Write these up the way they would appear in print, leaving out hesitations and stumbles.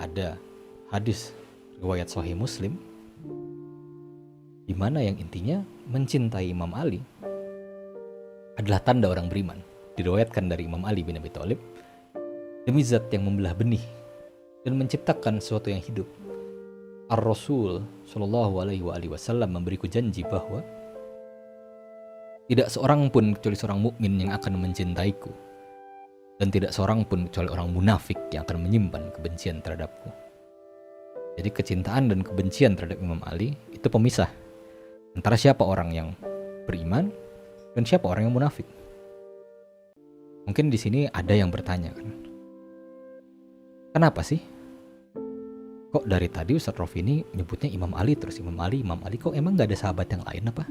ada hadis riwayat Sahih Muslim di mana yang intinya mencintai Imam Ali adalah tanda orang beriman. Diriwayatkan dari Imam Ali bin Abi Thalib, demi zat yang membelah benih dan menciptakan sesuatu yang hidup, Ar-Rasul Shallallahu Alaihi Wasallam memberiku janji bahwa tidak seorang pun kecuali seorang mukmin yang akan mencintaiku, dan tidak seorang pun kecuali orang munafik yang akan menyimpan kebencian terhadapku. Jadi kecintaan dan kebencian terhadap Imam Ali itu pemisah antara siapa orang yang beriman dan siapa orang yang munafik. Mungkin di sini ada yang bertanya kan, kenapa sih kok dari tadi Ustadz Rofi ini nyebutnya Imam Ali terus Imam Ali, kok emang gak ada sahabat yang lain apa?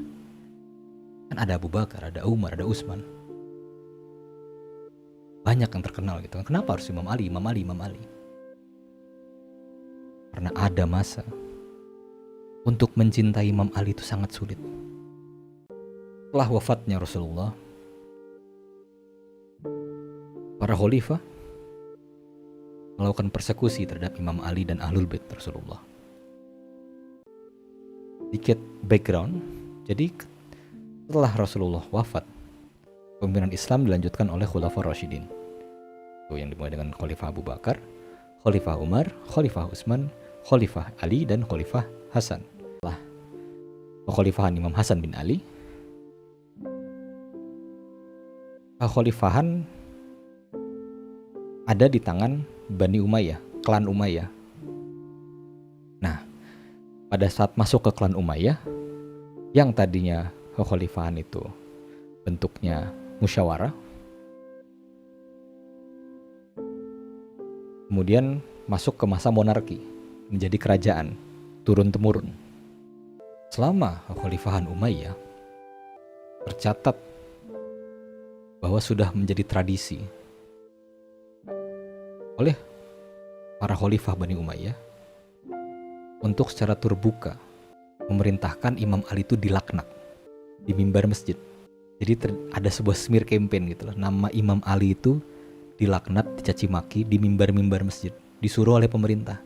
Kan ada Abu Bakar, ada Umar, ada Utsman, banyak yang terkenal gitu kan. Kenapa harus Imam Ali? Karena ada masa untuk mencintai Imam Ali itu sangat sulit. Setelah wafatnya Rasulullah, para khalifah melakukan persekusi terhadap Imam Ali dan Ahlul Bait Rasulullah. Sedikit background, jadi setelah Rasulullah wafat, pemimpinan Islam dilanjutkan oleh Khulafaur Rasyidin. Itu yang dimulai dengan Khalifah Abu Bakar, Khalifah Umar, Khalifah Utsman, Khalifah Ali, dan Khalifah Hasan. Setelah kekhalifahan Imam Hasan bin Ali, kekhalifahan ada di tangan Bani Umayyah, klan Umayyah. Nah, pada saat masuk ke klan Umayyah, yang tadinya kekhalifahan itu bentuknya musyawarah, kemudian masuk ke masa monarki, menjadi kerajaan turun-temurun. Selama kekhalifahan Umayyah, tercatat bahwa sudah menjadi tradisi oleh para khalifah Bani Umayyah untuk secara terbuka memerintahkan Imam Ali itu dilaknat di mimbar masjid. Jadi ada sebuah smear campaign gitu loh. Nama Imam Ali itu dilaknat, dicaci maki di mimbar-mimbar masjid, disuruh oleh pemerintah.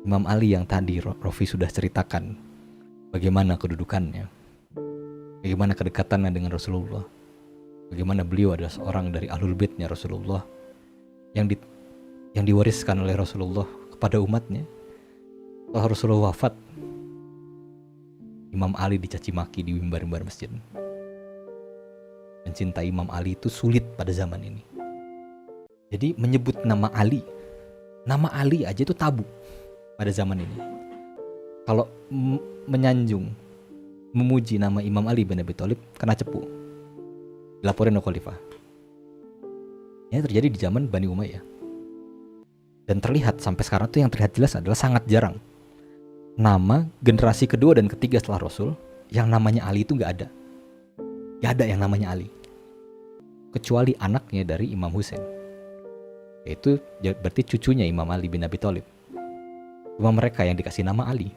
Imam Ali yang tadi Rofi sudah ceritakan bagaimana kedudukannya, bagaimana kedekatannya dengan Rasulullah, bagaimana beliau adalah seorang dari Ahlul Baitnya Rasulullah yang diwariskan oleh Rasulullah kepada umatnya. Setelah Rasulullah wafat, Imam Ali dicaci maki di mimbar-mimbar masjid. Mencintai Imam Ali itu sulit pada zaman ini. Jadi menyebut nama Ali aja itu tabu pada zaman ini. Kalau menyanjung, memuji nama Imam Ali bin Abi Thalib kena cepu, dilaporin oleh khalifah. Ini terjadi di zaman Bani Umayyah. Dan terlihat sampai sekarang tuh yang terlihat jelas adalah sangat jarang nama generasi kedua dan ketiga setelah Rasul yang namanya Ali itu gak ada. Gak ada yang namanya Ali, kecuali anaknya dari Imam Husain, yaitu berarti cucunya Imam Ali bin Abi Thalib. Cuma mereka yang dikasih nama Ali,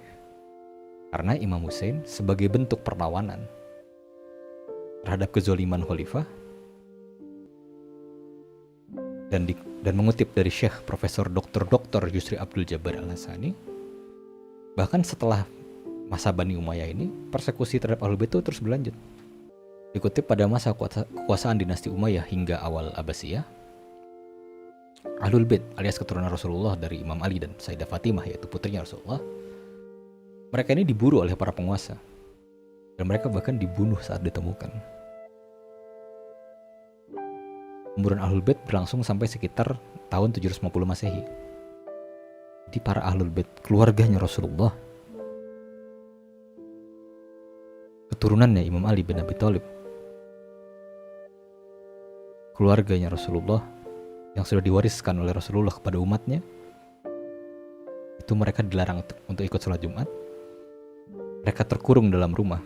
karena Imam Husain sebagai bentuk perlawanan terhadap kezaliman khalifah. Dan mengutip dari Syekh Profesor Dr. Yusri Abdul Jabbar Al-Hasani, bahkan setelah masa Bani Umayyah ini, persekusi terhadap Ahlul Bait itu terus berlanjut. Dikutip pada masa kekuasaan dinasti Umayyah hingga awal Abbasiyah, Ahlul Bait alias keturunan Rasulullah dari Imam Ali dan Sayyidah Fatimah, yaitu putrinya Rasulullah, mereka ini diburu oleh para penguasa, dan mereka bahkan dibunuh saat ditemukan. Pemburuan Ahlul Bait berlangsung sampai sekitar tahun 750 Masehi. Jadi para Ahlul Bait, keluarganya Rasulullah, keturunannya Imam Ali bin Abi Thalib, keluarganya Rasulullah yang sudah diwariskan oleh Rasulullah kepada umatnya, itu mereka dilarang untuk ikut sholat Jumat. Mereka terkurung dalam rumah,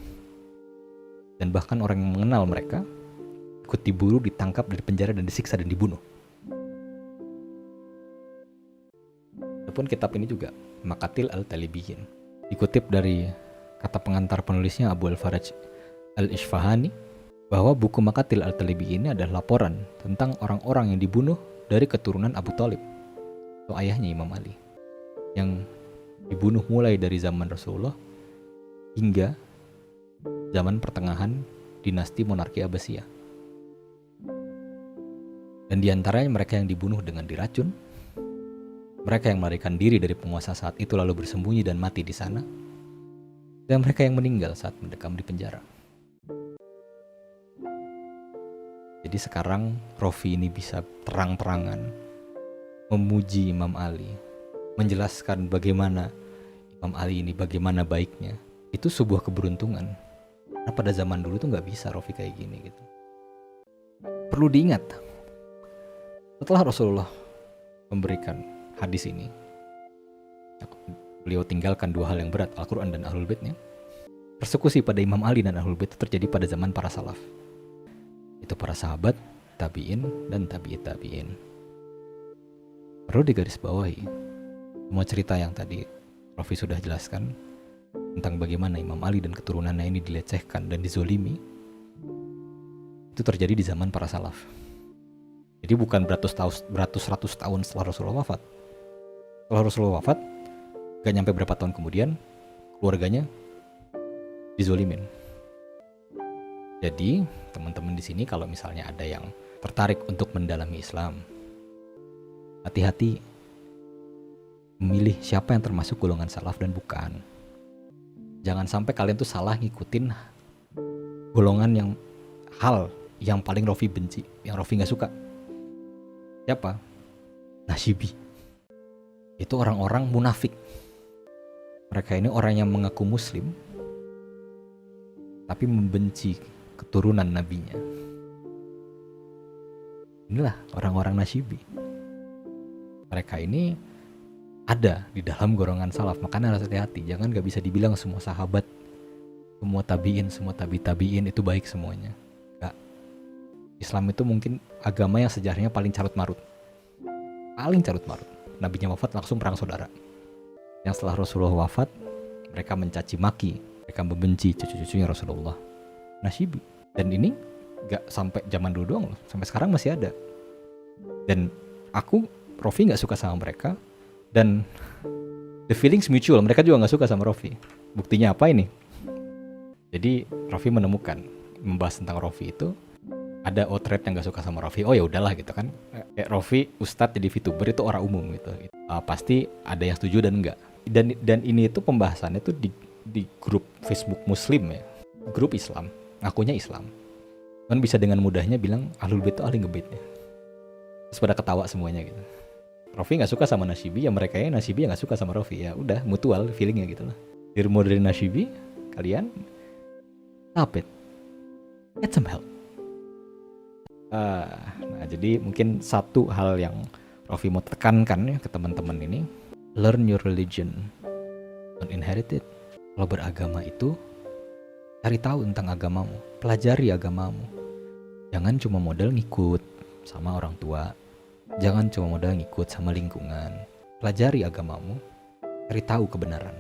dan bahkan orang yang mengenal mereka ikut diburu, ditangkap, dipenjara, dan disiksa dan dibunuh. Adapun kitab ini juga Maqatil al-Talibiyin, dikutip dari kata pengantar penulisnya Abu al-Faraj al-Isfahani, bahwa buku Maqatil al-Talibiyin ini adalah laporan tentang orang-orang yang dibunuh dari keturunan Abu Thalib atau ayahnya Imam Ali, yang dibunuh mulai dari zaman Rasulullah hingga zaman pertengahan dinasti monarki Abbasiyah. Dan diantaranya mereka yang dibunuh dengan diracun, mereka yang melarikan diri dari penguasa saat itu lalu bersembunyi dan mati di sana, dan mereka yang meninggal saat mendekam di penjara. Jadi sekarang Rofi ini bisa terang-terangan memuji Imam Ali, menjelaskan bagaimana Imam Ali ini bagaimana baiknya. Itu sebuah keberuntungan. Karena pada zaman dulu tuh nggak bisa Rofi kayak gini gitu. Perlu diingat, setelah Rasulullah memberikan hadis ini, beliau tinggalkan dua hal yang berat, Al-Quran dan Ahlul Baitnya. Persekusi pada Imam Ali dan Ahlul Bait itu terjadi pada zaman para salaf. Itu para sahabat, tabi'in, dan tabi'it tabi'in. Perlu digarisbawahi, semua cerita yang tadi Rofi sudah jelaskan tentang bagaimana Imam Ali dan keturunannya ini dilecehkan dan dizolimi, itu terjadi di zaman para salaf. Jadi bukan beratus-ratus tahun setelah Rasulullah wafat. Setelah Rasulullah wafat, gak nyampe berapa tahun kemudian, keluarganya dizolimin. Jadi teman-teman di sini kalau misalnya ada yang tertarik untuk mendalami Islam, hati-hati memilih siapa yang termasuk golongan salaf dan bukan. Jangan sampai kalian tuh salah ngikutin golongan hal yang paling Rofi benci, yang Rofi gak suka. Siapa? Nasyibi. Itu orang-orang munafik. Mereka ini orang yang mengaku muslim tapi membenci keturunan nabinya. Inilah orang-orang Nasyibi. Mereka ini ada di dalam golongan salaf, makanya harus hati-hati. Jangan gak bisa dibilang semua sahabat, semua tabiin, semua tabiin itu baik semuanya. Gak. Islam itu mungkin agama yang sejarahnya paling carut marut. Paling carut marut. Nabinya wafat langsung perang saudara. Yang setelah Rasulullah wafat, mereka mencaci maki, mereka membenci cucu-cucunya Rasulullah. Nasyibi. Dan ini gak sampai zaman dulu doang loh, sampai sekarang masih ada. Dan aku, Rofi gak suka sama mereka. Dan the feelings mutual, mereka juga gak suka sama Rofi. Buktinya apa ini? Jadi Rofi menemukan, membahas tentang Rofi itu, ada outret yang gak suka sama Rofi. Oh ya udahlah gitu kan. Rofi Ustadz jadi VTuber itu orang umum gitu. Pasti ada yang setuju dan enggak. Dan ini itu pembahasannya tuh di grup Facebook Muslim ya. Grup Islam, ngakunya Islam. Kan bisa dengan mudahnya bilang Ahlul Bait itu ahli ngebaitnya. Terus pada ketawa semuanya gitu. Rofi gak suka sama Nasyibi, ya mereka ya Nasyibi yang gak suka sama Rofi. Ya udah mutual feelingnya gitu lah. Dirmo dari Nasyibi, kalian stop it. Get some help. Nah jadi mungkin satu hal yang Rofi mau tekankan ya ke teman-teman ini, learn your religion, don't inherit it. Kalau beragama itu cari tahu tentang agamamu, pelajari agamamu. Jangan cuma modal ngikut sama orang tua, jangan cuma modal ngikut sama lingkungan. Pelajari agamamu, cari tahu kebenaran.